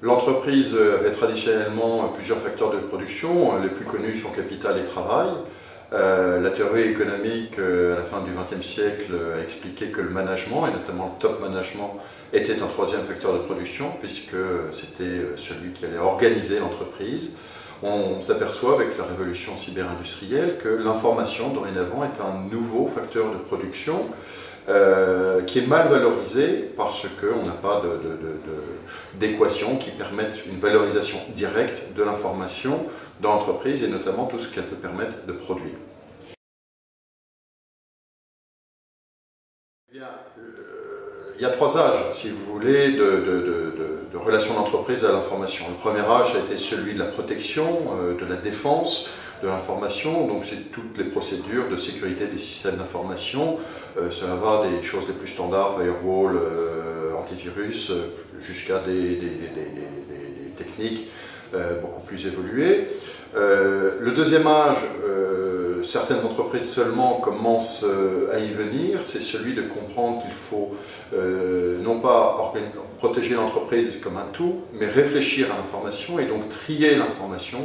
L'entreprise avait traditionnellement plusieurs facteurs de production. Les plus connus sont capital et travail. La théorie économique à la fin du XXe siècle a expliqué que le management, et notamment le top management, était un troisième facteur de production, puisque c'était celui qui allait organiser l'entreprise. On s'aperçoit avec la révolution cyber-industrielle que l'information, dorénavant, est un nouveau facteur de production qui est mal valorisé parce qu'on n'a pas d'équations qui permettent une valorisation directe de l'information dans l'entreprise et notamment tout ce qu'elle peut permettre de produire. Eh bien, il y a trois âges, si vous voulez, de relation d'entreprise à l'information. Le premier âge a été celui de la protection, de la défense de l'information, donc c'est toutes les procédures de sécurité des systèmes d'information. Ça va des choses les plus standards, firewall, antivirus, jusqu'à des techniques beaucoup plus évoluées. Le deuxième âge, certaines entreprises seulement commencent à y venir, c'est celui de comprendre qu'il faut non pas protéger l'entreprise comme un tout, mais réfléchir à l'information et donc trier l'information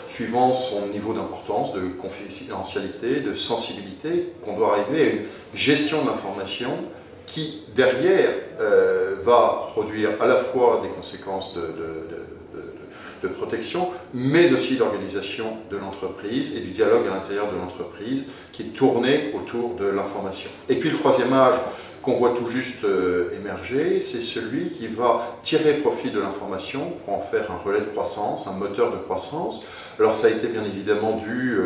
suivant son niveau d'importance, de confidentialité, de sensibilité, qu'on doit arriver à une gestion de l'information qui, derrière, va produire à la fois des conséquences de protection, mais aussi d'organisation de l'entreprise et du dialogue à l'intérieur de l'entreprise qui est tourné autour de l'information. Et puis le troisième âge qu'on voit tout juste émerger, c'est celui qui va tirer profit de l'information pour en faire un relais de croissance, un moteur de croissance. Alors ça a été bien évidemment dû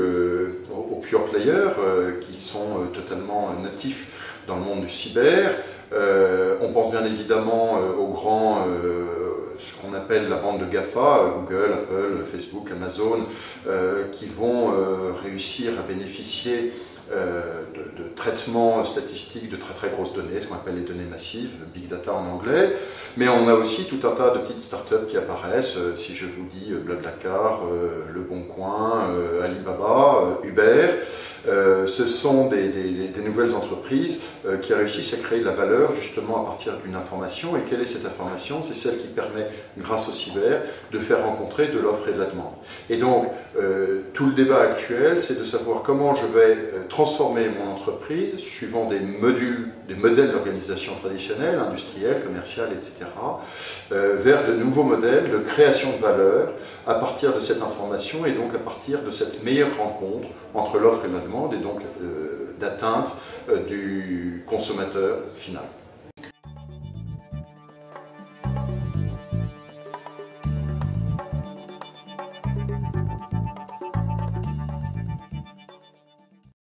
aux pure players qui sont totalement natifs dans le monde du cyber. On pense bien évidemment aux grands, ce qu'on appelle la bande de GAFA, Google, Apple, Facebook, Amazon, qui vont réussir à bénéficier de traitements statistiques de très grosses données, ce qu'on appelle les données massives, Big Data en anglais. Mais on a aussi tout un tas de petites startups qui apparaissent, si je vous dis Blablacar, Le Bon Coin, Alibaba, Uber. Ce sont des nouvelles entreprises qui réussissent à créer de la valeur justement à partir d'une information. Et quelle est cette information? C'est celle qui permet, grâce au cyber, de faire rencontrer de l'offre et de la demande. Et donc, tout le débat actuel, c'est de savoir comment je vais transformer mon entreprise suivant des modèles d'organisation traditionnels, industriels, commerciaux, etc., vers de nouveaux modèles de création de valeur à partir de cette information et donc à partir de cette meilleure rencontre entre l'offre et la demande et donc d'atteinte du consommateur final.